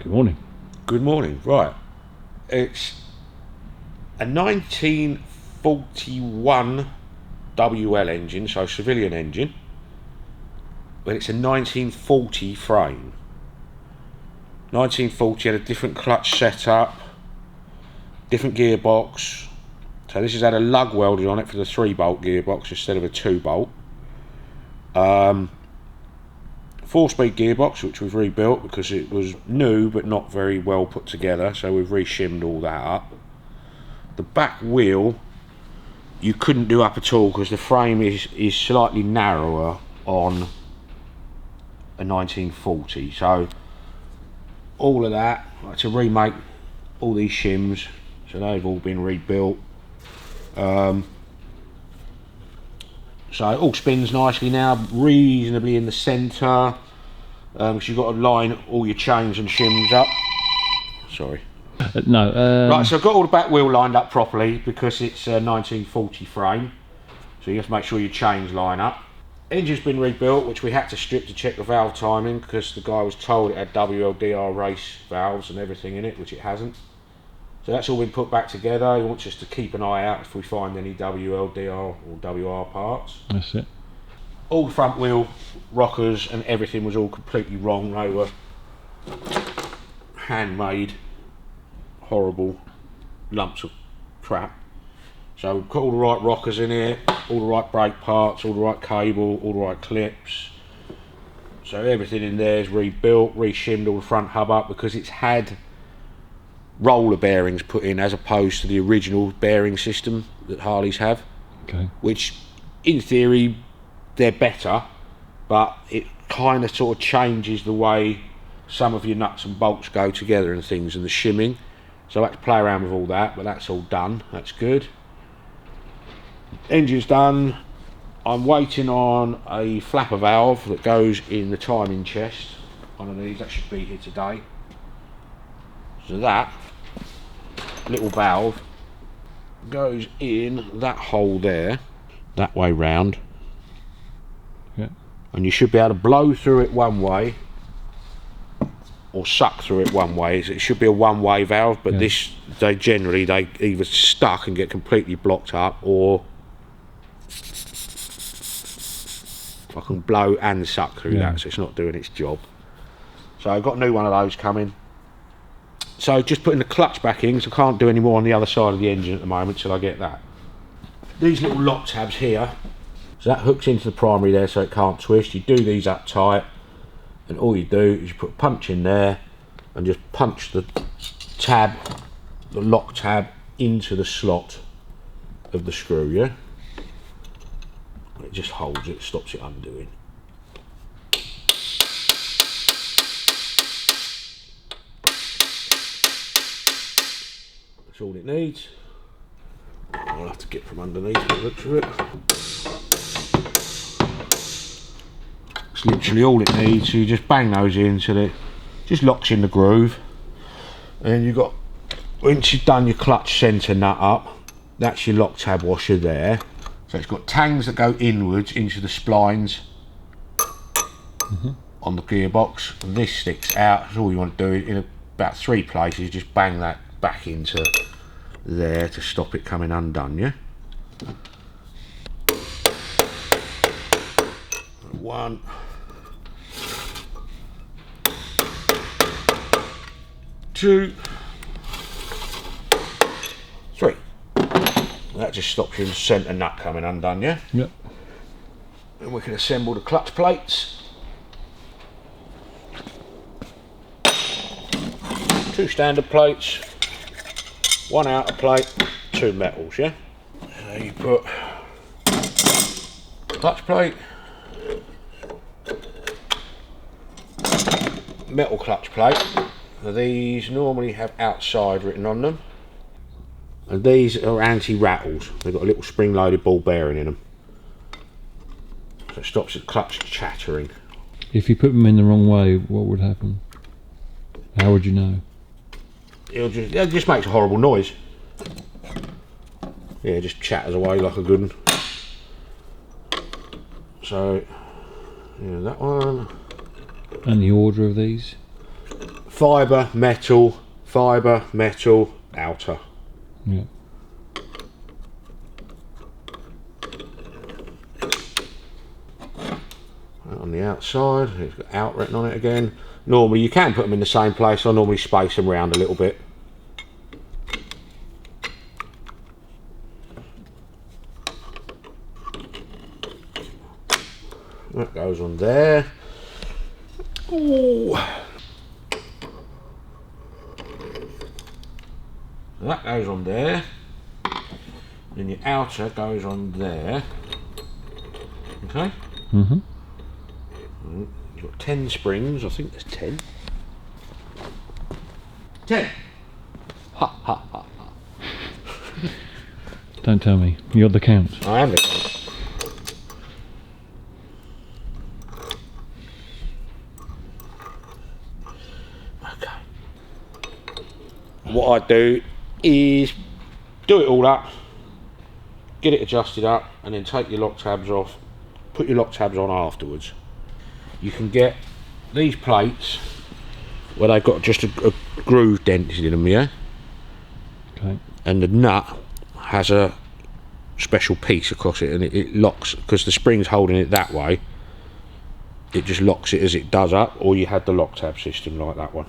Good morning. Good morning. Right, it's a 1941 WL engine, so civilian engine, but it's a 1940 frame. 1940 had a different clutch setup, different gearbox. So this has had a lug welded on it for the 3-bolt gearbox instead of a 2-bolt. 4-speed gearbox, which we've rebuilt because it was new but not very well put together, so we've re-shimmed all that up. The back wheel you couldn't do up at all because the frame is slightly narrower on a 1940, so all of that, I had to remake all these shims, so they've all been rebuilt. So it all spins nicely now, reasonably in the centre, because you've got to line all your chains and shims up. Sorry. Right, so I've got all the back wheel lined up properly because it's a 1940 frame, so you have to make sure your chains line up. Engine's been rebuilt, which we had to strip to check the valve timing because the guy was told it had WLDR race valves and everything in it, which it hasn't. So that's all been put back together. He wants us to keep an eye out if we find any WLDR or WR parts. That's it. All the front wheel rockers and everything was all completely wrong. They were handmade, horrible lumps of crap. So we've got all the right rockers in here, all the right brake parts, all the right cable, all the right clips. So everything in there is rebuilt, re-shimmed all the front hub up because it's had roller bearings put in as opposed to the original bearing system that Harleys have. Okay. Which in theory they're better, but it kind of sort of changes the way some of your nuts and bolts go together and things, and the shimming. So I had to play around with all that, but that's all done. That's good. Engine's done. I'm waiting on a flapper valve that goes in the timing chest. One of these, that should be here today. So that little valve goes in that hole there, that way round. Yeah. And you should be able to blow through it one way or suck through it one way. It should be a one-way valve, but this, they either stuck and get completely blocked up, or I can blow and suck through that, so it's not doing its job. So I've got a new one of those coming. So just putting the clutch back in, because I can't do any more on the other side of the engine at the moment till I get that. These little lock tabs here, so that hooks into the primary there so it can't twist. You do these up tight, and all you do is you put a punch in there and just punch the tab, the lock tab, into the slot of the screw, yeah? It just holds it, stops it undoing. That's all it needs. I'll have to get from underneath it, look through it. It's literally all it needs, so you just bang those in so that it just locks in the groove. And then you've got, once you've done your clutch centre nut up, that's your lock tab washer there. So it's got tangs that go inwards into the splines on the gearbox, and this sticks out. So all you want to do in about 3 places, just bang that back into there to stop it coming undone, yeah? 1, 2, 3. That just stops your centre nut coming undone, yeah? Yep. And we can assemble the clutch plates. 2 standard plates, 1 outer plate, 2 metals, yeah? So you put clutch plate, metal clutch plate. Now these normally have outside written on them. And these are anti-rattles. They've got a little spring-loaded ball bearing in them. So it stops the clutch chattering. If you put them in the wrong way, what would happen? How would you know? It just makes a horrible noise. Yeah, it just chatters away like a good one. So, yeah, that one. And the order of these? fibre, metal, outer. Yeah. On the outside, it's got out written on it again. Normally you can put them in the same place. I normally space them around a little bit. That goes on there. Ooh. That goes on there. Then your outer goes on there. Okay? Mm-hmm. You've got 10 springs, I think there's 10. 10! Ha ha ha ha. Don't tell me. You're the count. I am the count. Okay. What I do is do it all up, get it adjusted up, and then take your lock tabs off, put your lock tabs on afterwards. You can get these plates where they've got just a groove dented in them, yeah? Okay. And the nut has a special piece across it, and it locks, because the spring's holding it that way, it just locks it as it does up, or you had the lock tab system like that one.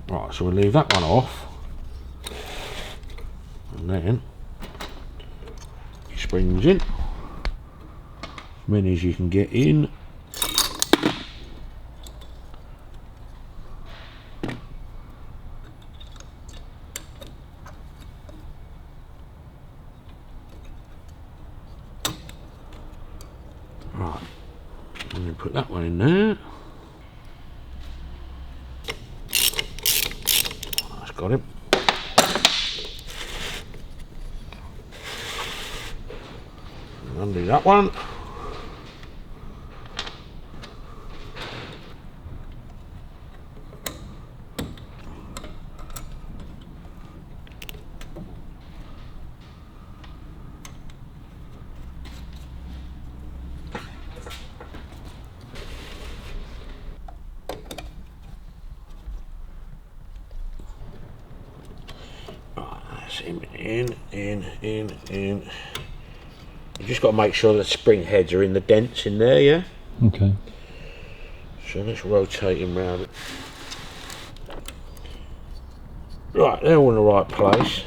Right, so we'll leave that one off, and then your springs in, as many as you can get in. Right, and then put that one in there. Got him. And undo that one. In. You just got to make sure the spring heads are in the dents in there, yeah? Okay. So let's rotate him round. Right, they're all in the right place.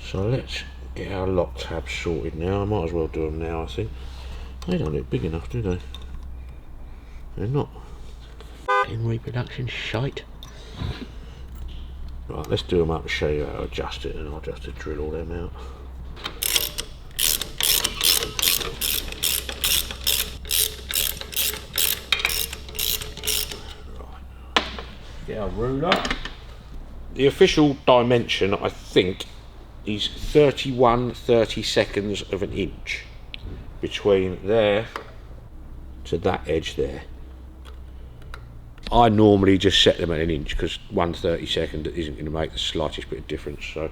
So let's get our lock tabs sorted now. I might as well do them now, I think. They don't look big enough, do they? They're not. In reproduction shite. Right, let's do them up and show you how to adjust it, and I'll just have to drill all them out. Right. Get our ruler. The official dimension, I think, is 31/32 of an inch between there to that edge there. I normally just set them at an inch because 1/32 isn't going to make the slightest bit of difference. So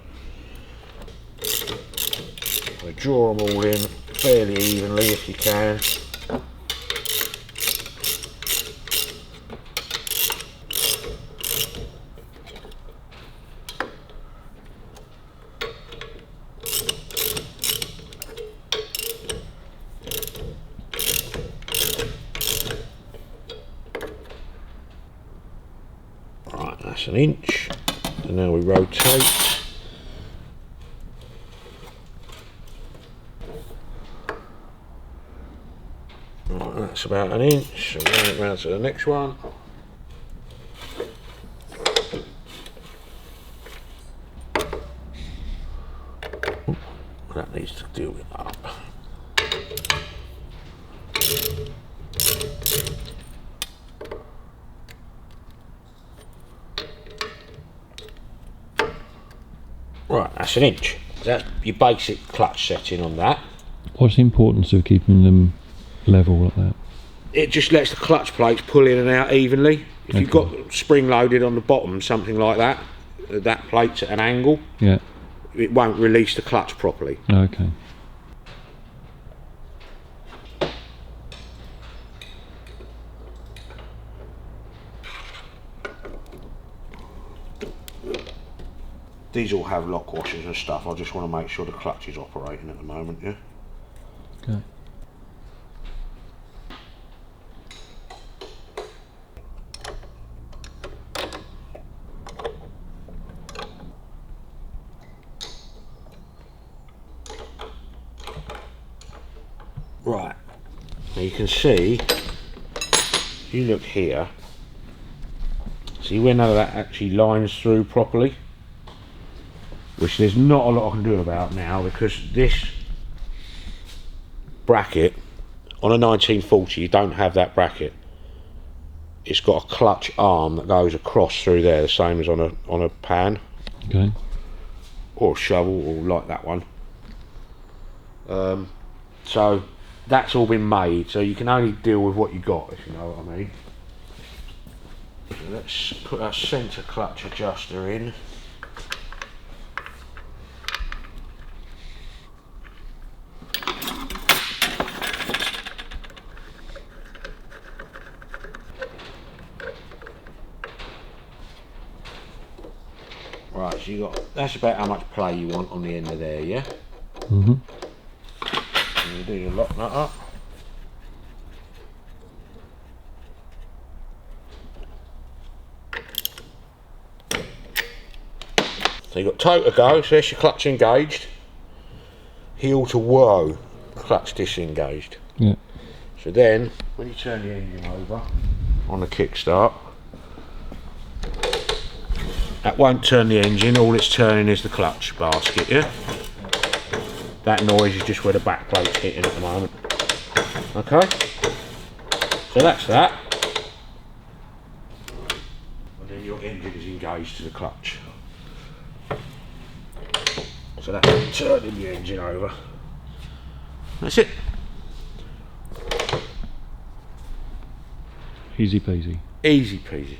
I draw them all in fairly evenly if you can. That's an inch, and now we rotate. Right, that's about an inch, so run it round to the next one. That needs to deal with up. Right, that's an inch. That's your basic clutch setting on that. What's the importance of keeping them level like that? It just lets the clutch plates pull in and out evenly. If you've got spring loaded on the bottom, something like that, that plate's at an angle, yeah, it won't release the clutch properly. Okay. these all have lock washers and stuff. I just want to make sure the clutch is operating at the moment, yeah. Okay. Right, now you can see, if you look here, see where none of that actually lines through properly, which there's not a lot I can do about now, because this bracket, on a 1940 you don't have that bracket. It's got a clutch arm that goes across through there, the same as on a pan. Okay. Or a shovel, or like that one. So that's all been made, so you can only deal with what you got, if you know what I mean. So let's put our centre clutch adjuster in. Right, so you got, that's about how much play you want on the end of there, yeah? Mm-hmm. And you do your lock nut up. So you've got toe to go, so there's your clutch engaged. Heel to whoa, clutch disengaged. Yeah. So then, when you turn the engine over on the kickstart, that won't turn the engine, all it's turning is the clutch basket, yeah? That noise is just where the back plate's hitting at the moment. Okay? So that's that. And then your engine is engaged to the clutch. So that's turning the engine over. That's it. Easy peasy. Easy peasy.